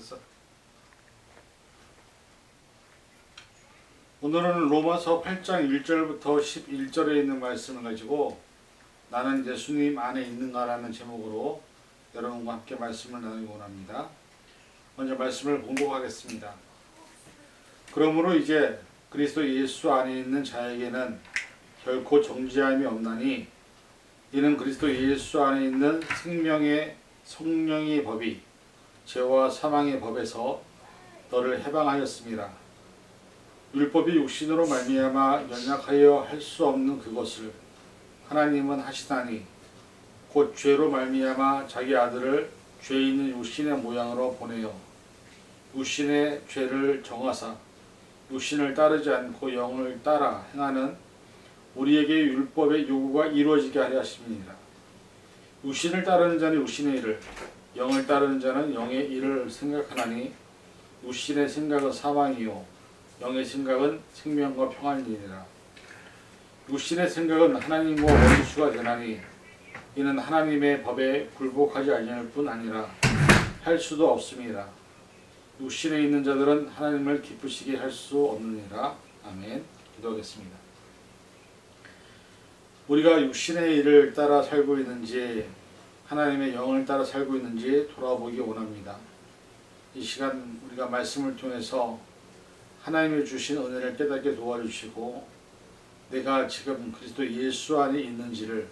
됐어. 오늘은 로마서 8장 1절부터 11절에 있는 말씀을 가지고 나는 예수님 안에 있는가라는 제목으로 여러분과 함께 말씀을 나누기 원합니다. 먼저 말씀을 봉독하겠습니다. 그러므로 이제 그리스도 예수 안에 있는 자에게는 결코 정죄함이 없나니 이는 그리스도 예수 안에 있는 생명의 성령의 법이 죄와 사망의 법에서 너를 해방하였습니다. 율법이 육신으로 말미암아 연약하여 할 수 없는 그것을 하나님은 하시다니 곧 죄로 말미암아 자기 아들을 죄 있는 육신의 모양으로 보내어 육신의 죄를 정하사 육신을 따르지 않고 영을 따라 행하는 우리에게 율법의 요구가 이루어지게 하려 하십니다. 육신을 따르는 자는 육신의 일을, 영을 따르는 자는 영의 일을 생각하나니 육신의 생각은 사망이요 영의 생각은 생명과 평안이니라. 육신의 생각은 하나님과 원수가 되나니 이는 하나님의 법에 굴복하지 아니할 뿐 아니라 할 수도 없습니다. 육신에 있는 자들은 하나님을 기쁘시게 할 수 없느니라. 아멘. 기도하겠습니다. 우리가 육신의 일을 따라 살고 있는지 하나님의 영을 따라 살고 있는지 돌아보기 원합니다. 이 시간 우리가 말씀을 통해서 하나님이 주신 은혜를 깨닫게 도와주시고 내가 지금 그리스도 예수 안에 있는지를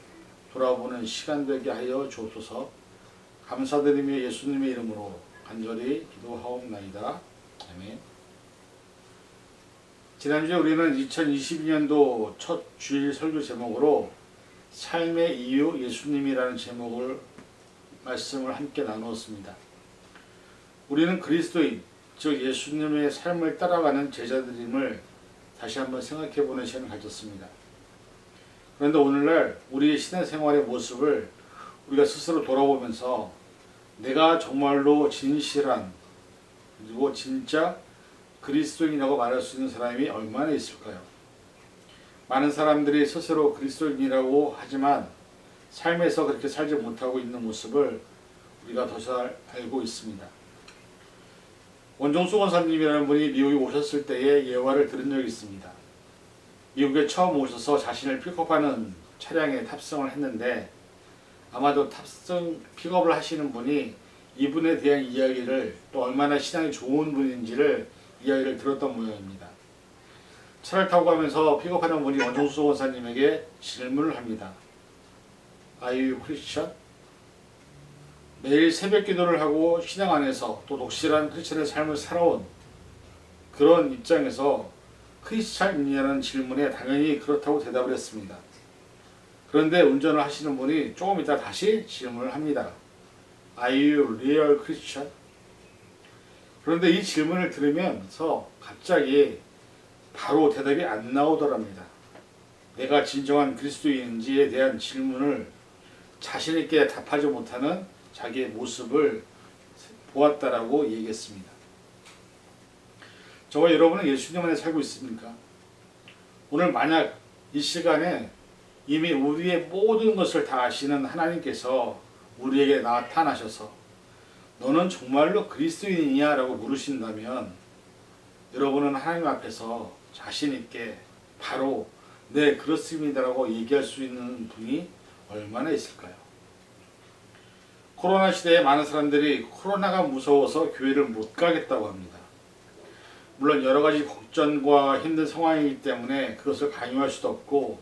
돌아보는 시간 되게 하여 주옵소서. 감사드리며 예수님의 이름으로 간절히 기도하옵나이다. 아멘. 지난주에 우리는 2022년도 첫 주일 설교 제목으로 삶의 이유 예수님이라는 제목을 말씀을 함께 나누었습니다. 우리는 그리스도인, 즉 예수님의 삶을 따라가는 제자들임을 다시 한번 생각해보는 시간을 가졌습니다. 그런데 오늘날 우리의 신앙생활의 모습을 우리가 스스로 돌아보면서 내가 정말로 진실한 그리고 진짜 그리스도인이라고 말할 수 있는 사람이 얼마나 있을까요? 많은 사람들이 스스로 그리스도인이라고 하지만 삶에서 그렇게 살지 못하고 있는 모습을 우리가 더 잘 알고 있습니다. 원종수 권사님이라는 분이 미국에 오셨을 때의 예화를 들은 적이 있습니다. 미국에 처음 오셔서 자신을 픽업하는 차량에 탑승을 했는데 아마도 탑승 픽업을 하시는 분이 이분에 대한 이야기를 또 얼마나 신앙이 좋은 분인지를 이야기를 들었던 모양입니다. 차를 타고 가면서 픽업하는 분이 원종수 권사님에게 질문을 합니다. Are you Christian? 매일 새벽 기도를 하고 신앙 안에서 또 독실한 크리스천의 삶을 살아온 그런 입장에서 크리스천이냐는 질문에 당연히 그렇다고 대답을 했습니다. 그런데 운전을 하시는 분이 조금 이따 다시 질문을 합니다. Are you real Christian? 그런데 이 질문을 들으면서 갑자기 바로 대답이 안 나오더랍니다. 내가 진정한 그리스도인인지에 대한 질문을 자신 있게 답하지 못하는 자기의 모습을 보았다라고 얘기했습니다. 저와 여러분은 예수님 안에 살고 있습니까? 오늘 만약 이 시간에 이미 우리의 모든 것을 다 아시는 하나님께서 우리에게 나타나셔서 너는 정말로 그리스도인이냐? 라고 물으신다면 여러분은 하나님 앞에서 자신 있게 바로 네 그렇습니다 라고 얘기할 수 있는 분이 얼마나 있을까요? 코로나 시대에 많은 사람들이 코로나가 무서워서 교회를 못 가겠다고 합니다. 물론 여러 가지 걱정과 힘든 상황이기 때문에 그것을 강요할 수도 없고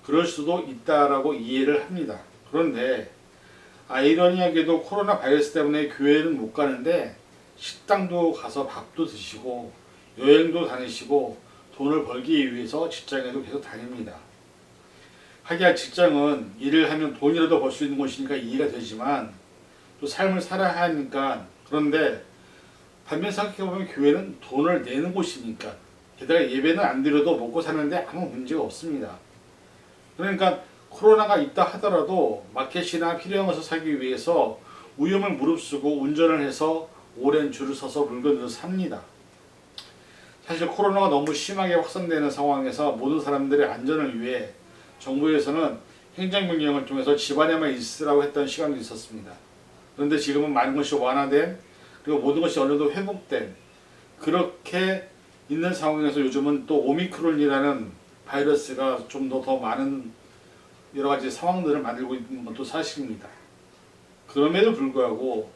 그럴 수도 있다라고 이해를 합니다. 그런데 아이러니하게도 코로나 바이러스 때문에 교회는 못 가는데 식당도 가서 밥도 드시고 여행도 다니시고 돈을 벌기 위해서 직장에도 계속 다닙니다. 하기야 직장은 일을 하면 돈이라도 벌 수 있는 곳이니까 이해가 되지만 또 삶을 살아야 하니까 그런데 반면 생각해보면 교회는 돈을 내는 곳이니까 게다가 예배는 안 드려도 먹고 사는데 아무 문제가 없습니다. 그러니까 코로나가 있다 하더라도 마켓이나 필요한 것을 사기 위해서 위험을 무릅쓰고 운전을 해서 오랜 줄을 서서 물건을 삽니다. 사실 코로나가 너무 심하게 확산되는 상황에서 모든 사람들의 안전을 위해 정부에서는 행정명령을 통해서 집안에만 있으라고 했던 시간도 있었습니다. 그런데 지금은 많은 것이 완화된 그리고 모든 것이 어느 정도 회복된 그렇게 있는 상황에서 요즘은 또 오미크론이라는 바이러스가 좀 더 많은 여러 가지 상황들을 만들고 있는 것도 사실입니다. 그럼에도 불구하고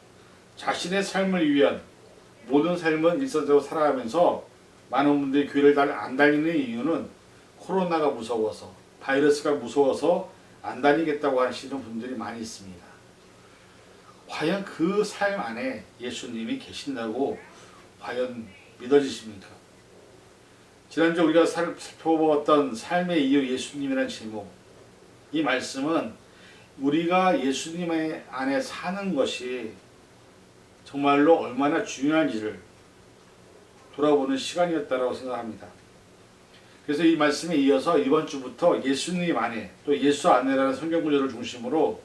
자신의 삶을 위한 모든 삶은 일상적으로 살아가면서 많은 분들이 교회를 잘 안 다니는 이유는 코로나가 무서워서, 바이러스가 무서워서 안 다니겠다고 하시는 분들이 많이 있습니다. 과연 그 삶 안에 예수님이 계신다고 과연 믿어지십니까? 지난주 우리가 살펴보았던 삶의 이유 예수님이라는 제목, 이 말씀은 우리가 예수님 안에 사는 것이 정말로 얼마나 중요한지를 돌아보는 시간이었다고 생각합니다. 그래서 이 말씀에 이어서 이번 주부터 예수님 안에 또 예수 안에라는 성경 구절을 중심으로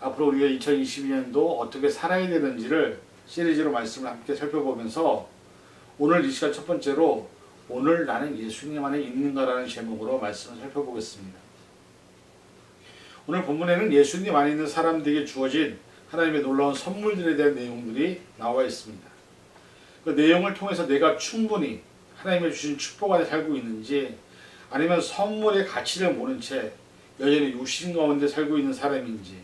앞으로 우리가 2022년도 어떻게 살아야 되는지를 시리즈로 말씀을 함께 살펴보면서 오늘 이 시간 첫 번째로 오늘 나는 예수님 안에 있는가라는 제목으로 말씀을 살펴보겠습니다. 오늘 본문에는 예수님 안에 있는 사람들에게 주어진 하나님의 놀라운 선물들에 대한 내용들이 나와 있습니다. 그 내용을 통해서 내가 충분히 하나님의 주신 축복 안에 살고 있는지 아니면 선물의 가치를 모른 채 여전히 육신 가운데 살고 있는 사람인지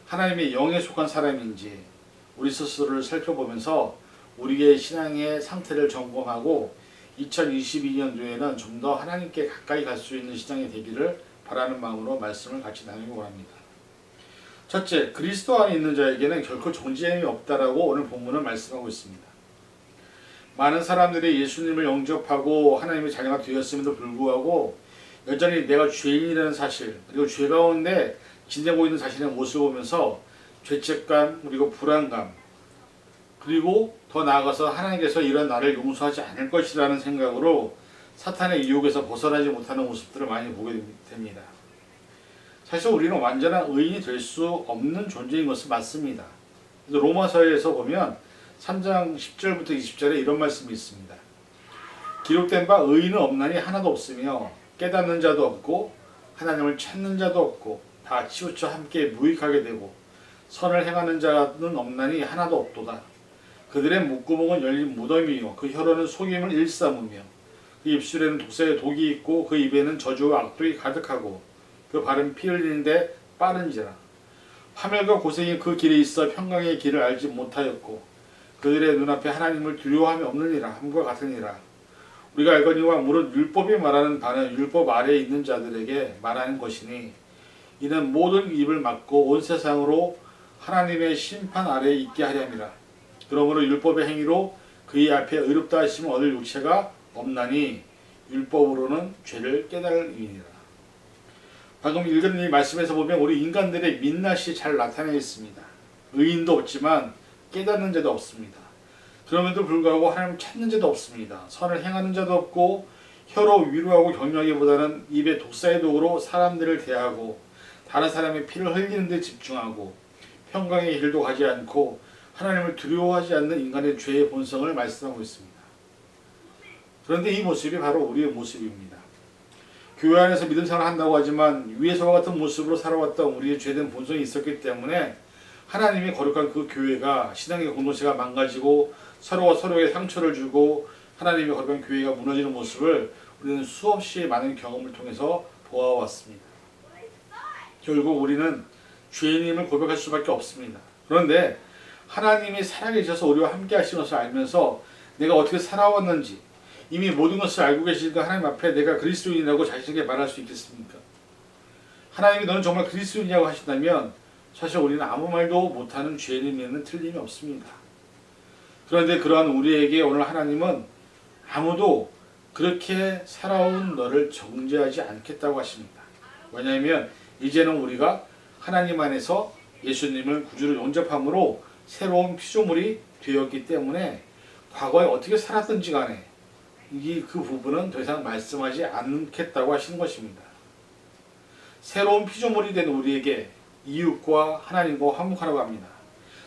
하나님의 영에 속한 사람인지 우리 스스로를 살펴보면서 우리의 신앙의 상태를 점검하고 2022년도에는 좀 더 하나님께 가까이 갈 수 있는 신앙이 되기를 바라는 마음으로 말씀을 같이 나누기 원합니다. 첫째, 그리스도 안에 있는 자에게는 결코 정죄함이 없다라고 오늘 본문은 말씀하고 있습니다. 많은 사람들이 예수님을 영접하고 하나님의 자녀가 되었음에도 불구하고 여전히 내가 죄인이라는 사실 그리고 죄 가운데 지내고 있는 자신의 모습을 보면서 죄책감 그리고 불안감 그리고 더 나아가서 하나님께서 이런 나를 용서하지 않을 것이라는 생각으로 사탄의 유혹에서 벗어나지 못하는 모습들을 많이 보게 됩니다. 사실 우리는 완전한 의인이 될 수 없는 존재인 것은 맞습니다. 그래서 로마서에서 보면 3장 10절부터 20절에 이런 말씀이 있습니다. 기록된 바 의인은 없나니 하나도 없으며 깨닫는 자도 없고 하나님을 찾는 자도 없고 다 치우쳐 함께 무익하게 되고 선을 행하는 자는 없나니 하나도 없도다. 그들의 목구멍은 열린 무덤이요 그 혀로는 속임을 일삼으며 그 입술에는 독사의 독이 있고 그 입에는 저주와 악독이 가득하고 그 발은 피 흘리는데 빠른지라. 화멸과 고생이 그 길에 있어 평강의 길을 알지 못하였고 그들의 눈앞에 하나님을 두려워함이 없느니라 함과 같으니라. 우리가 알거니와 무릇 율법이 말하는 바는 율법 아래에 있는 자들에게 말하는 것이니 이는 모든 입을 막고 온 세상으로 하나님의 심판 아래에 있게 하렵니다. 그러므로 율법의 행위로 그의 앞에 의롭다 하심을 얻을 육체가 없나니 율법으로는 죄를 깨달음이니라. 방금 읽은 이 말씀에서 보면 우리 인간들의 민낯이 잘 나타나 있습니다. 의인도 없지만 깨닫는 자도 없습니다. 그럼에도 불구하고 하나님을 찾는 자도 없습니다. 선을 행하는 자도 없고 혀로 위로하고 격려하기보다는 입에 독사의 독으로 사람들을 대하고 다른 사람의 피를 흘리는 데 집중하고 평강의 길도 가지 않고 하나님을 두려워하지 않는 인간의 죄의 본성을 말씀하고 있습니다. 그런데 이 모습이 바로 우리의 모습입니다. 교회 안에서 믿음 생활을 한다고 하지만 위에서와 같은 모습으로 살아왔던 우리의 죄된 본성이 있었기 때문에 하나님의 거룩한 그 교회가 신앙의 공동체가 망가지고 서로가 서로에게 상처를 주고 하나님의 거룩한 교회가 무너지는 모습을 우리는 수없이 많은 경험을 통해서 보아왔습니다. 결국 우리는 죄인임을 고백할 수밖에 없습니다. 그런데 하나님이 살아계셔서 우리와 함께 하시는 것을 알면서 내가 어떻게 살아왔는지 이미 모든 것을 알고 계시니까 하나님 앞에 내가 그리스도인이라고 자신에게 말할 수 있겠습니까? 하나님이 너는 정말 그리스도인이라고 하신다면 사실 우리는 아무 말도 못하는 죄인임에는 틀림이 없습니다. 그런데 그러한 우리에게 오늘 하나님은 아무도 그렇게 살아온 너를 정죄하지 않겠다고 하십니다. 왜냐하면 이제는 우리가 하나님 안에서 예수님을 구주로 영접함으로 새로운 피조물이 되었기 때문에 과거에 어떻게 살았든지 간에 그 부분은 더 이상 말씀하지 않겠다고 하시는 것입니다. 새로운 피조물이 된 우리에게 이웃과 하나님과 화목하라고 합니다.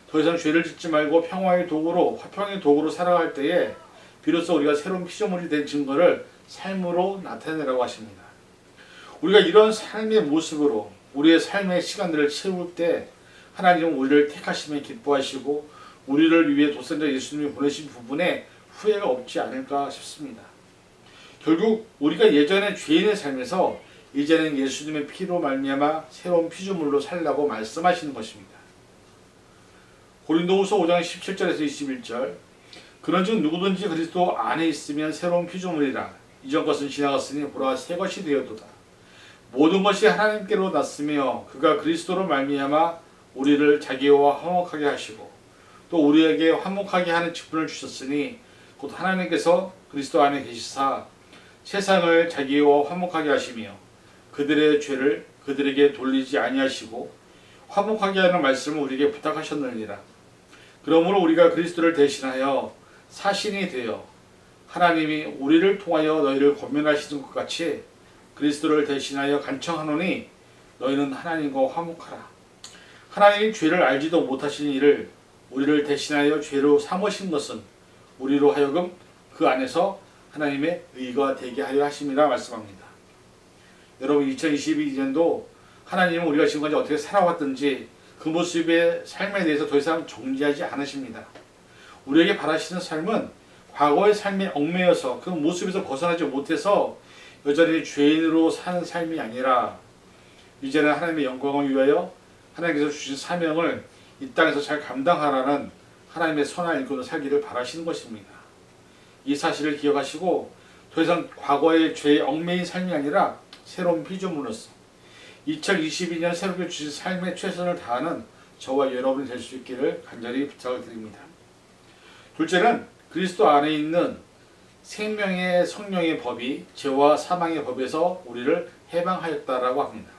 더 이상 죄를 짓지 말고 평화의 도구로 화평의 도구로 살아갈 때에 비로소 우리가 새로운 피조물이 된 증거를 삶으로 나타내라고 하십니다. 우리가 이런 삶의 모습으로 우리의 삶의 시간들을 채울 때 하나님은 우리를 택하시며 기뻐하시고 우리를 위해 독생자 예수님이 보내신 부분에 후회가 없지 않을까 싶습니다. 결국 우리가 예전에 죄인의 삶에서 이제는 예수님의 피로 말미암아 새로운 피조물로 살라고 말씀하시는 것입니다. 고린도후서 5장 17절에서 21절 그런즉 누구든지 그리스도 안에 있으면 새로운 피조물이라 이전 것은 지나갔으니 보라 새 것이 되었도다. 모든 것이 하나님께로 났으며 그가 그리스도로 말미암아 우리를 자기와 화목하게 하시고 또 우리에게 화목하게 하는 직분을 주셨으니 곧 하나님께서 그리스도 안에 계시사 세상을 자기와 화목하게 하시며 그들의 죄를 그들에게 돌리지 아니하시고 화목하게 하는 말씀을 우리에게 부탁하셨느니라. 그러므로 우리가 그리스도를 대신하여 사신이 되어 하나님이 우리를 통하여 너희를 권면하시는 것 같이 그리스도를 대신하여 간청하노니 너희는 하나님과 화목하라. 하나님이 죄를 알지도 못하신 이를 우리를 대신하여 죄로 삼으신 것은 우리로 하여금 그 안에서 하나님의 의가 되게 하려 하심이라 말씀합니다. 여러분 2022년도 하나님은 우리가 지금까지 어떻게 살아왔든지 그 모습의 삶에 대해서 더 이상 정지하지 않으십니다. 우리에게 바라시는 삶은 과거의 삶에 얽매여서 그 모습에서 벗어나지 못해서 여전히 죄인으로 사는 삶이 아니라 이제는 하나님의 영광을 위하여 하나님께서 주신 사명을 이 땅에서 잘 감당하라는 하나님의 선한 일꾼으로 살기를 바라시는 것입니다. 이 사실을 기억하시고 더 이상 과거의 죄에 얽매인 삶이 아니라 새로운 피조물로서 2022년 새롭게 주신 삶의 최선을 다하는 저와 여러분이 될 수 있기를 간절히 부탁을 드립니다. 둘째는 그리스도 안에 있는 생명의 성령의 법이 죄와 사망의 법에서 우리를 해방하였다라고 합니다.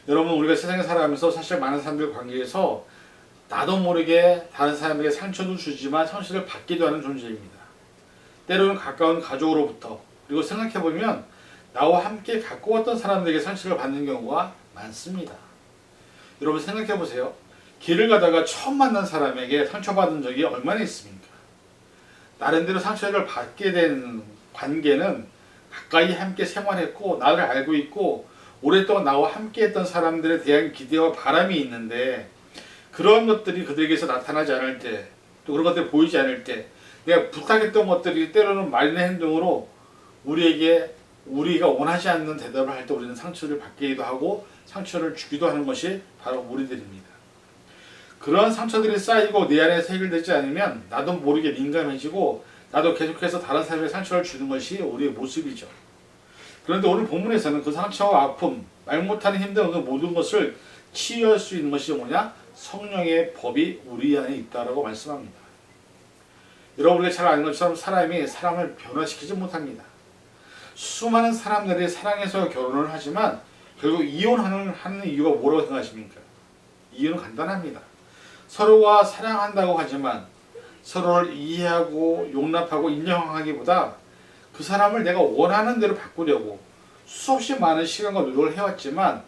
여러분 우리가 세상에 살아가면서 사실 많은 사람들 관계에서 나도 모르게 다른 사람에게 상처도 주지만 상처를 받기도 하는 존재입니다. 때로는 가까운 가족으로부터 그리고 생각해보면 나와 함께 가까웠던 사람들에게 상처를 받는 경우가 많습니다. 여러분 생각해보세요. 길을 가다가 처음 만난 사람에게 상처받은 적이 얼마나 있습니까? 나름대로 상처를 받게 된 관계는 가까이 함께 생활했고 나를 알고 있고 오랫동안 나와 함께 했던 사람들에 대한 기대와 바람이 있는데 그런 것들이 그들에게서 나타나지 않을 때 또 그런 것들이 보이지 않을 때 내가 부탁했던 것들이 때로는 말이나 행동으로 우리가 원하지 않는 대답을 할 때 우리는 상처를 받기도 하고 상처를 주기도 하는 것이 바로 우리들입니다. 그러한 상처들이 쌓이고 내 안에서 해결되지 않으면 나도 모르게 민감해지고 나도 계속해서 다른 사람에게 상처를 주는 것이 우리의 모습이죠. 그런데 오늘 본문에서는 그 상처와 아픔, 말 못하는 힘든 그 모든 것을 치유할 수 있는 것이 뭐냐? 성령의 법이 우리 안에 있다라고 말씀합니다. 여러분 우리가 잘 아는 것처럼 사람이 사람을 변화시키지 못합니다. 수많은 사람들이 사랑해서 결혼을 하지만 결국 이혼하는 이유가 뭐라고 생각하십니까? 이유는 간단합니다. 서로가 사랑한다고 하지만 서로를 이해하고 용납하고 인정하기보다 그 사람을 내가 원하는 대로 바꾸려고 수없이 많은 시간과 노력을 해왔지만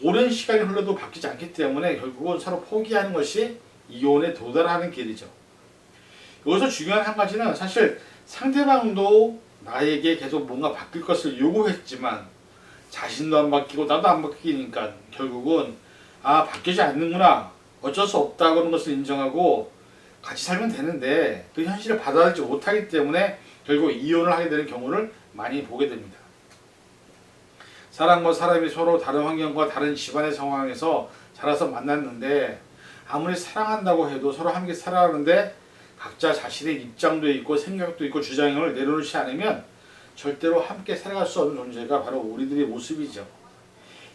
오랜 시간이 흘러도 바뀌지 않기 때문에 결국은 서로 포기하는 것이 이혼에 도달하는 길이죠. 여기서 중요한 한 가지는 사실 상대방도 나에게 계속 뭔가 바뀔 것을 요구했지만 자신도 안 바뀌고 나도 안 바뀌니까 결국은 바뀌지 않는구나 어쩔 수 없다고 하는 것을 인정하고 같이 살면 되는데 그 현실을 받아들이지 못하기 때문에 결국 이혼을 하게 되는 경우를 많이 보게 됩니다. 사람과 사람이 서로 다른 환경과 다른 집안의 상황에서 자라서 만났는데 아무리 사랑한다고 해도 서로 함께 살아가는데 각자 자신의 입장도 있고 생각도 있고 주장을 내려놓지 않으면 절대로 함께 살아갈 수 없는 존재가 바로 우리들의 모습이죠.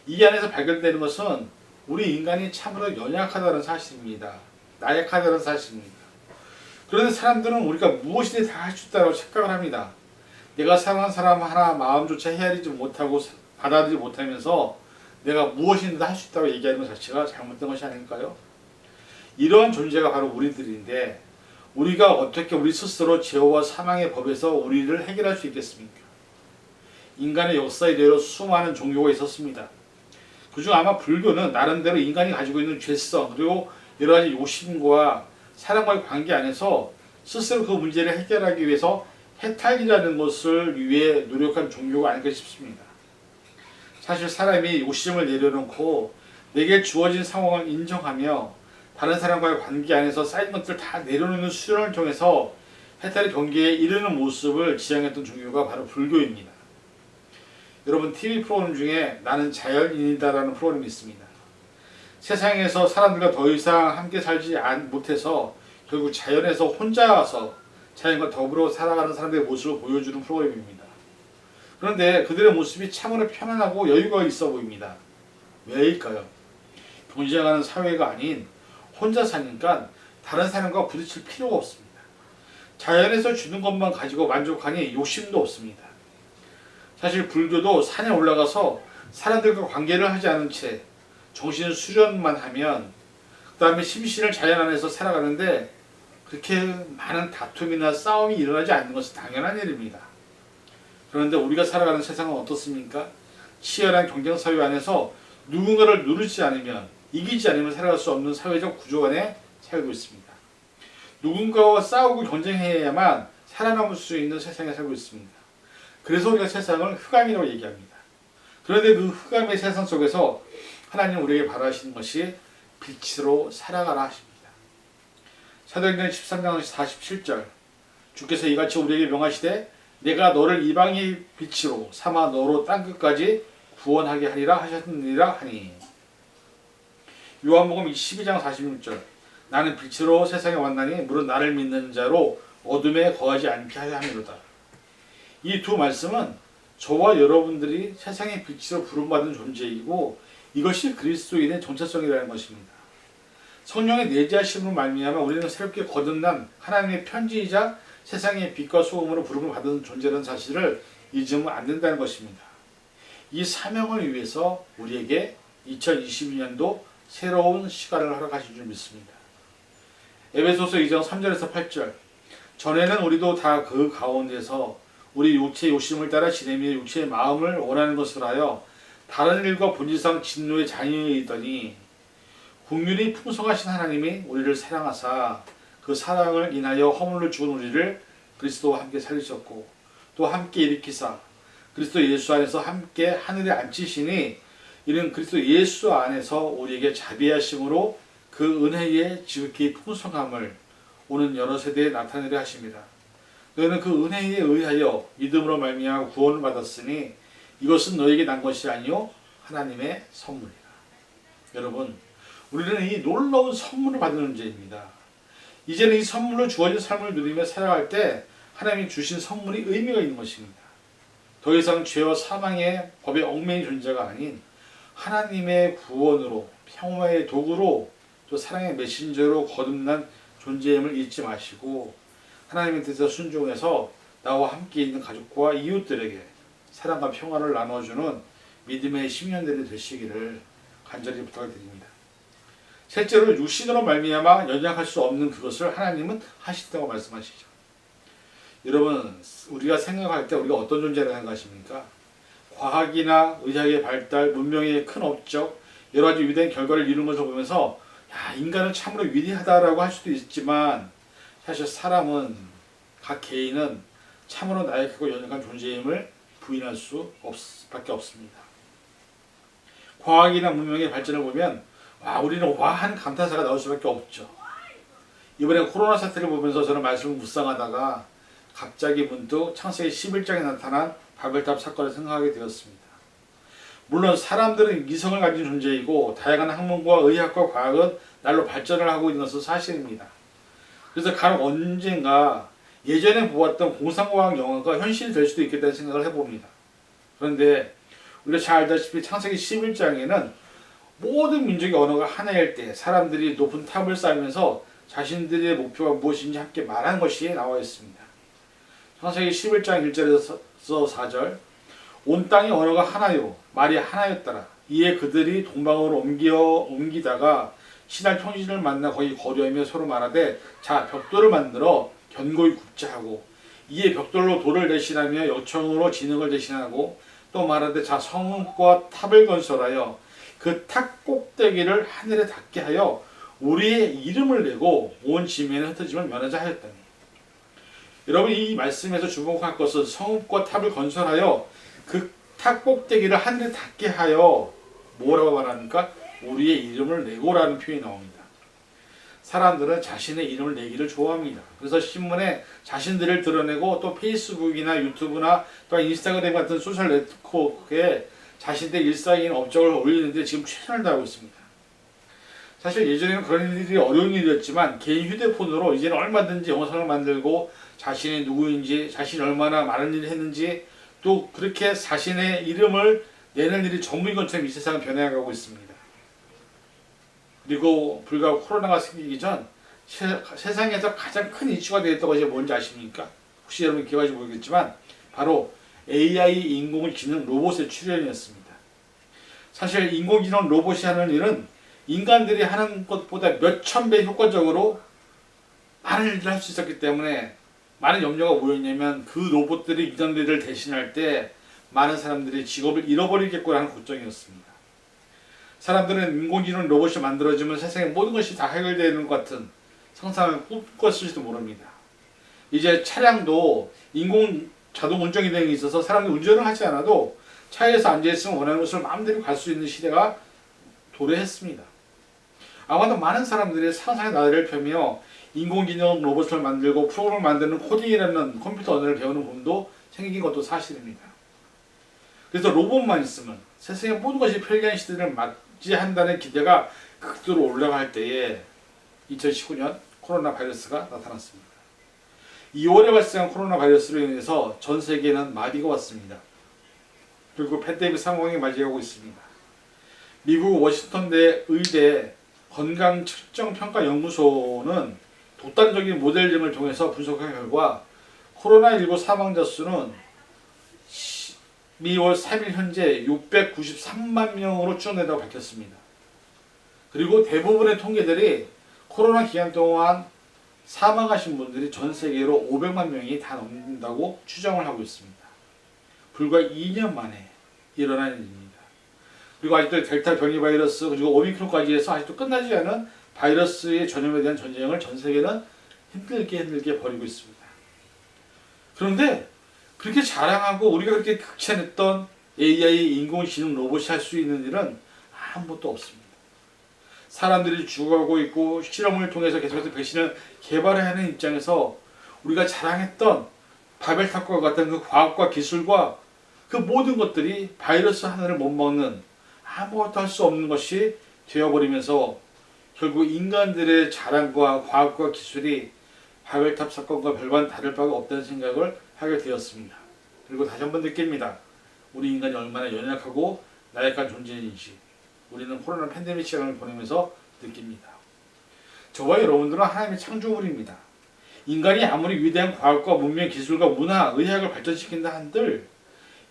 이 안에서 발견되는 것은 우리 인간이 참으로 연약하다는 사실입니다. 나약하다는 사실입니다. 그런데 사람들은 우리가 무엇이든 다 할 수 있다고 착각을 합니다. 내가 사랑하는 사람 하나 마음조차 헤아리지 못하고 받아들이지 못하면서 내가 무엇이든 다 할 수 있다고 얘기하는 것 자체가 잘못된 것이 아닐까요? 이러한 존재가 바로 우리들인데 우리가 어떻게 우리 스스로 죄와 사망의 법에서 우리를 해결할 수 있겠습니까? 인간의 역사 이래로 수많은 종교가 있었습니다. 그중 아마 불교는 나름대로 인간이 가지고 있는 죄성 그리고 여러 가지 욕심과 사람과의 관계 안에서 스스로 그 문제를 해결하기 위해서 해탈이라는 것을 위해 노력한 종교가 아닐까 싶습니다. 사실 사람이 욕심을 내려놓고 내게 주어진 상황을 인정하며 다른 사람과의 관계 안에서 쌓인 것들 다 내려놓는 수련을 통해서 해탈의 경계에 이르는 모습을 지향했던 종교가 바로 불교입니다. 여러분, TV 프로그램 중에 나는 자연인이다라는 프로그램이 있습니다. 세상에서 사람들과 더 이상 함께 살지 못해서 결국 자연에서 혼자 와서 자연과 더불어 살아가는 사람들의 모습을 보여주는 프로그램입니다. 그런데 그들의 모습이 참으로 편안하고 여유가 있어 보입니다. 왜일까요? 경쟁하는 사회가 아닌 혼자 사니까 다른 사람과 부딪힐 필요가 없습니다. 자연에서 주는 것만 가지고 만족하니 욕심도 없습니다. 사실 불교도 산에 올라가서 사람들과 관계를 하지 않은 채 정신 수련만 하면 그 다음에 심신을 자연 안에서 살아가는데 그렇게 많은 다툼이나 싸움이 일어나지 않는 것은 당연한 일입니다. 그런데 우리가 살아가는 세상은 어떻습니까? 치열한 경쟁사회 안에서 누군가를 누르지 않으면, 이기지 않으면 살아갈 수 없는 사회적 구조 안에 살고 있습니다. 누군가와 싸우고 경쟁해야만 살아남을 수 있는 세상에 살고 있습니다. 그래서 우리가 세상을 흑암이라고 얘기합니다. 그런데 그 흑암의 세상 속에서 하나님 우리에게 바라시는 것이 빛으로 살아가라 하십니다. 사도행전 13장 47절, 주께서 이같이 우리에게 명하시되 내가 너를 이방의 빛으로 삼아 너로 땅끝까지 구원하게 하리라 하셨느니라 하니. 요한복음 12장 46절, 나는 빛으로 세상에 왔나니 물은 나를 믿는 자로 어둠에 거하지 않게 하려 함이로다. 이 두 말씀은 저와 여러분들이 세상의 빛으로 부름받은 존재이고 이것이 그리스도인의 정체성이라는 것입니다. 성령의 내재하심으로 말미암아 우리는 새롭게 거듭난 하나님의 편지이자 세상의 빛과 소금으로 부름을 받은 존재라는 사실을 잊으면 안 된다는 것입니다. 이 사명을 위해서 우리에게 2022년도 새로운 시간을 허락하실 줄 믿습니다. 에베소서 2장 3절에서 8절, 전에는 우리도 다 그 가운데서 우리 육체의 욕심을 따라 지내며 육체의 마음을 원하는 것을 하여 다른 일과 본질상 진노의 자녀이더니 긍휼이 풍성하신 하나님이 우리를 사랑하사 그 사랑을 인하여 허물로 죽은 우리를 그리스도와 함께 살리셨고 또 함께 일으키사 그리스도 예수 안에서 함께 하늘에 앉히시니 이는 그리스도 예수 안에서 우리에게 자비하심으로 그 은혜의 지극히 풍성함을 오는 여러 세대에 나타내려 하십니다. 너희는 그 은혜에 의하여 믿음으로 말미암아 구원을 받았으니 이것은 너에게 난 것이 아니요 하나님의 선물이라. 여러분, 우리는 이 놀라운 선물을 받는 존재입니다. 이제는 이 선물로 주어진 삶을 누리며 살아갈 때 하나님이 주신 선물이 의미가 있는 것입니다. 더 이상 죄와 사망의 법에 얽매인 존재가 아닌 하나님의 구원으로 평화의 도구로 또 사랑의 메신저로 거듭난 존재임을 잊지 마시고 하나님의 뜻에 순종해서 나와 함께 있는 가족과 이웃들에게 사랑과 평화를 나눠주는 믿음의 심년들이 되시기를 간절히 부탁드립니다. 셋째로 육신으로 말미암아 연약할 수 없는 그것을 하나님은 하신다고 말씀하시죠. 여러분, 우리가 생각할 때 우리가 어떤 존재라고 생각하십니까? 과학이나 의학의 발달, 문명의 큰 업적, 여러 가지 위대한 결과를 이룬 것을 보면서 야, 인간은 참으로 위대하다라고 할 수도 있지만 사실 사람은, 각 개인은 참으로 나약하고 연약한 존재임을 부인할 수밖에 없습니다. 과학이나 문명의 발전을 보면 우리는 하는 감탄사가 나올 수밖에 없죠. 이번에 코로나 사태를 보면서 저는 말씀을 묵상하다가 갑자기 문득 창세기 11장에 나타난 바벨탑 사건을 생각하게 되었습니다. 물론 사람들은 이성을 가진 존재이고 다양한 학문과 의학과 과학은 날로 발전을 하고 있는 것은 사실입니다. 그래서 간혹 언젠가 예전에 보았던 공상과학 영화가 현실이 될 수도 있겠다는 생각을 해봅니다. 그런데 우리가 잘 알다시피 창세기 11장에는 모든 민족의 언어가 하나일 때 사람들이 높은 탑을 쌓으면서 자신들의 목표가 무엇인지 함께 말하는 것이 나와 있습니다. 창세기 11장 1절에서 4절, 온 땅의 언어가 하나요 말이 하나였더라. 이에 그들이 동방으로 옮기다가 신할 평신을 만나 거기 거류하며 서로 말하되 자 벽돌을 만들어 견고히 굽자 하고 이에 벽돌로 돌을 대신하며 역청으로 진흙을 대신하고 또 말하되 자 성읍과 탑을 건설하여 그 탑 꼭대기를 하늘에 닿게 하여 우리의 이름을 내고 온 지면에 흩어짐을 면하자 하였다니. 여러분, 이 말씀에서 주목할 것은 성읍과 탑을 건설하여 그 탑 꼭대기를 하늘에 닿게 하여 뭐라고 말합니까? 우리의 이름을 내고라는 표현이 나옵니다. 사람들은 자신의 이름을 내기를 좋아합니다. 그래서 신문에 자신들을 드러내고 또 페이스북이나 유튜브나 또 인스타그램 같은 소셜 네트워크에 자신의 일상인 업적을 올리는데 지금 최선을 다하고 있습니다. 사실 예전에는 그런 일이 어려운 일이었지만 개인 휴대폰으로 이제는 얼마든지 영상을 만들고 자신이 누구인지, 자신이 얼마나 많은 일을 했는지 또 그렇게 자신의 이름을 내는 일이 전부인 것처럼 이 세상은 변해가고 있습니다. 그리고 불과 코로나가 생기기 전 세상에서 가장 큰 이슈가 되었던 것이 뭔지 아십니까? 혹시 여러분 기억하실지 모르겠지만 바로 AI 인공지능 로봇의 출현이었습니다. 사실 인공지능 로봇이 하는 일은 인간들이 하는 것보다 몇천 배 효과적으로 많은 일을 할 수 있었기 때문에 많은 염려가 뭐였냐면 그 로봇들이 인간들을 대신할 때 많은 사람들이 직업을 잃어버리겠구나 하는 걱정이었습니다. 사람들은 인공지능 로봇이 만들어지면 세상의 모든 것이 다 해결되는 것 같은 상상을 꿈꿨을지도 모릅니다. 이제 차량도 인공 자동 운전 기능이 있어서 사람들이 운전을 하지 않아도 차에서 앉아있으면 원하는 곳을 마음대로 갈 수 있는 시대가 도래했습니다. 아마도 많은 사람들이 상상의 나래를 펴며 인공지능 로봇을 만들고 프로그램을 만드는 코딩이라는 컴퓨터 언어를 배우는 붐도 생긴 것도 사실입니다. 그래서 로봇만 있으면 세상의 모든 것이 편리한 시대를 맞이한다는 기대가 극도로 올라갈 때에 2019년 코로나 바이러스가 나타났습니다. 2월에 발생한 코로나 바이러스로 인해서 전 세계는 마비가 왔습니다. 그리고 팬데믹 상황이 맞이하고 있습니다. 미국 워싱턴대 의대 건강측정평가연구소는 독단적인 모델링을 통해서 분석한 결과 코로나19 사망자 수는 12월 3일 현재 693만 명으로 추정된다고 밝혔습니다. 그리고 대부분의 통계들이 코로나 기간 동안 사망하신 분들이 전 세계로 500만 명이 다 넘는다고 추정을 하고 있습니다. 불과 2년 만에 일어난 일입니다. 그리고 아직도 델타 변이 바이러스 그리고 오미크론까지 해서 아직도 끝나지 않은 바이러스의 전염에 대한 전쟁을 전 세계는 힘들게 벌이고 있습니다. 그런데 그렇게 자랑하고 우리가 그렇게 극찬했던 AI 인공지능 로봇이 할 수 있는 일은 아무것도 없습니다. 사람들이 죽어가고 있고 실험을 통해서 계속해서 백신을 개발하는 입장에서 우리가 자랑했던 바벨탑과 같은 그 과학과 기술과 그 모든 것들이 바이러스 하나를 못 먹는 아무것도 할 수 없는 것이 되어버리면서 결국 인간들의 자랑과 과학과 기술이 바벨탑 사건과 별반 다를 바가 없다는 생각을 하게 되었습니다. 그리고 다시 한번 느낍니다. 우리 인간이 얼마나 연약하고 나약한 존재인지 우리는 코로나 팬데믹 시간을 보내면서 느낍니다. 저와 여러분들은 하나님의 창조물입니다. 인간이 아무리 위대한 과학과 문명, 기술과 문화, 의학을 발전시킨다 한들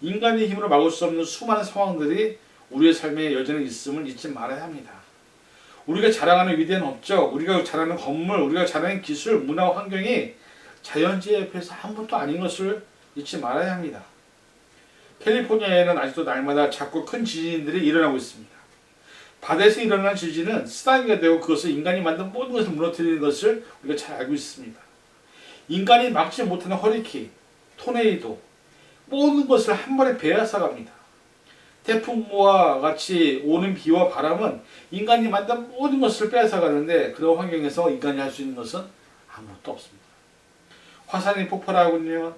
인간의 힘으로 막을 수 없는 수많은 상황들이 우리의 삶에 여전히 있음을 잊지 말아야 합니다. 우리가 자랑하는 위대한 업적, 우리가 자랑하는 건물, 우리가 자랑하는 기술, 문화, 환경이 자연재해 앞에서 아무것도 아닌 것을 잊지 말아야 합니다. 캘리포니아에는 아직도 날마다 작고 큰 지진들이 일어나고 있습니다. 바다에서 일어나는 지진은 쓰나미가 되고 그것을 인간이 만든 모든 것을 무너뜨리는 것을 우리가 잘 알고 있습니다. 인간이 막지 못하는 허리케인, 토네이도, 모든 것을 한 번에 베앗아갑니다. 태풍과 같이 오는 비와 바람은 인간이 만든 모든 것을 빼앗아가는데 그런 환경에서 인간이 할 수 있는 것은 아무것도 없습니다. 화산이 폭발하군요.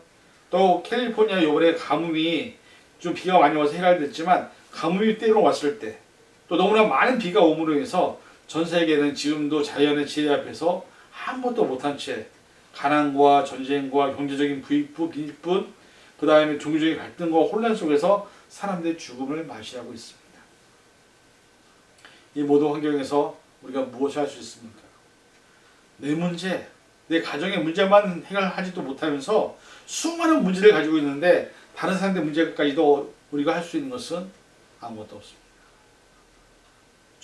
또 캘리포니아 이번에 가뭄이 좀 비가 많이 와서 해결됐지만 가뭄이 때로 왔을 때 또 너무나 많은 비가 오므로 인해서 전 세계는 지금도 자연의 지혜 앞에서 아무것도 못한 채 가난과 전쟁과 경제적인 부익부, 빈익분, 그 다음에 종교적인 갈등과 혼란 속에서 사람들의 죽음을 맞이하고 있습니다. 이 모든 환경에서 우리가 무엇을 할 수 있습니까? 내 문제, 내 가정의 문제만 해결하지도 못하면서 수많은 문제를 가지고 있는데 다른 사람들의 문제까지도 우리가 할 수 있는 것은 아무것도 없습니다.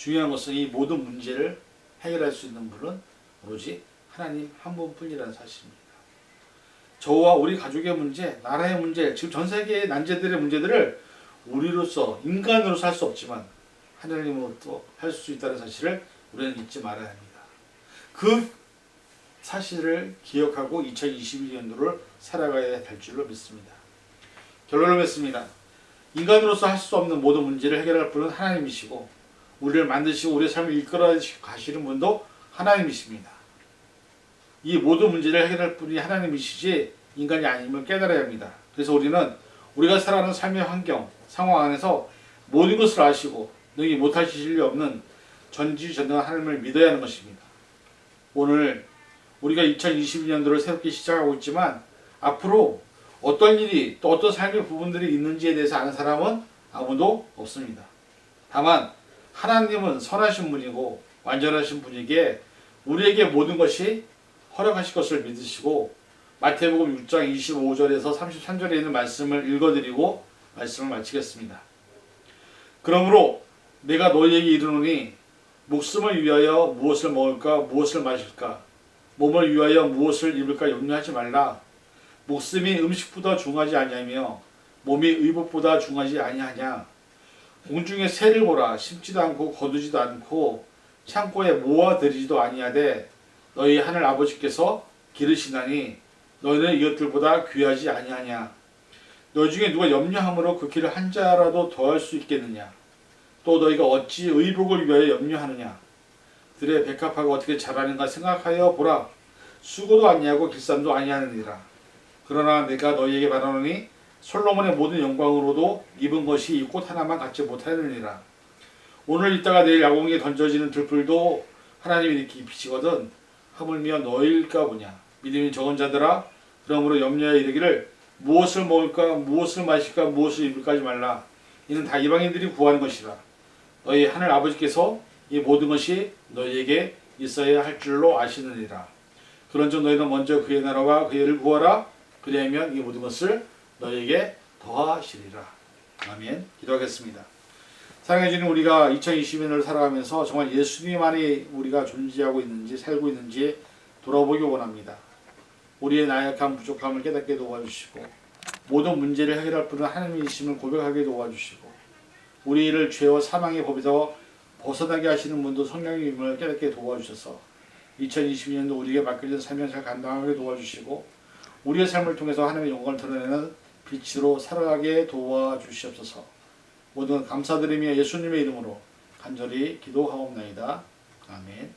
중요한 것은 이 모든 문제를 해결할 수 있는 분은 오로지 하나님 한 분뿐이라는 사실입니다. 저와 우리 가족의 문제, 나라의 문제, 지금 전 세계의 난제들의 문제들을 우리로서 인간으로서 할 수 없지만 하나님으로부터 할 수 있다는 사실을 우리는 잊지 말아야 합니다. 그 사실을 기억하고 2021년도를 살아가야 될 줄로 믿습니다. 결론을 맺습니다. 인간으로서 할 수 없는 모든 문제를 해결할 분은 하나님이시고 우리를 만드시고 우리의 삶을 이끌어 가시는 분도 하나님이십니다. 이 모든 문제를 해결할 분이 하나님이시지 인간이 아님을 깨달아야 합니다. 그래서 우리는 우리가 살아가는 삶의 환경, 상황 안에서 모든 것을 아시고 능히 못하실 리 없는 전지전능한 하나님을 믿어야 하는 것입니다. 오늘 우리가 2022년도를 새롭게 시작하고 있지만 앞으로 어떤 일이 또 어떤 삶의 부분들이 있는지에 대해서 아는 사람은 아무도 없습니다. 다만 하나님은 선하신 분이고 완전하신 분이기에 우리에게 모든 것이 허락하실 것을 믿으시고 마태복음 6장 25절에서 33절에 있는 말씀을 읽어드리고 말씀을 마치겠습니다. 그러므로 내가 너희에게 이르노니 목숨을 위하여 무엇을 먹을까 무엇을 마실까 몸을 위하여 무엇을 입을까 염려하지 말라. 목숨이 음식보다 중하지 아니하며 몸이 의복보다 중하지 아니하냐. 공중의 새를 보라. 심지도 않고 거두지도 않고 창고에 모아들이지도 아니하되 너희 하늘 아버지께서 기르시나니 너희는 이것들보다 귀하지 아니하냐. 너희 중에 누가 염려함으로 그 길을 한 자라도 더할 수 있겠느냐. 또 너희가 어찌 의복을 위하여 염려하느냐. 들의 백합화가 어떻게 자라는가 생각하여 보라. 수고도 아니하고 길쌈도 아니하느니라. 그러나 내가 너희에게 말하노니 솔로몬의 모든 영광으로도 입은 것이 이 꽃 하나만 갖지 못하느니라. 오늘 있다가 내일 야공에 던져지는 들풀도 하나님이 이렇게 입히시거든 하물며 너희일까 보냐. 믿음이 적은 자들아 그러므로 염려하여 이르기를 무엇을 먹을까 무엇을 마실까 무엇을 입을까 하지 말라. 이는 다 이방인들이 구하는 것이라. 너희 하늘 아버지께서 이 모든 것이 너희에게 있어야 할 줄로 아시느니라. 그런즉 너희는 먼저 그의 나라와 그의 일을 구하라. 그리하면 이 모든 것을 너희에게 더하시리라. 아멘. 기도하겠습니다. 사랑해 주님, 우리가 2020년을 살아가면서 정말 예수님만이 우리가 존재하고 있는지 살고 있는지 돌아보기 원합니다. 우리의 나약함 부족함을 깨닫게 도와주시고 모든 문제를 해결할 분은 하나님이심을 고백하게 도와주시고 우리를 죄와 사망의 법에서 벗어나게 하시는 분도 성령님을 깨닫게 도와주셔서 2020년도 우리에게 맡겨진 삶을 잘 감당하게 도와주시고 우리의 삶을 통해서 하나님의 영광을 드러내는 빛으로 살아가게 도와주시옵소서. 모든 감사드리며 예수님의 이름으로 간절히 기도하옵나이다. 아멘.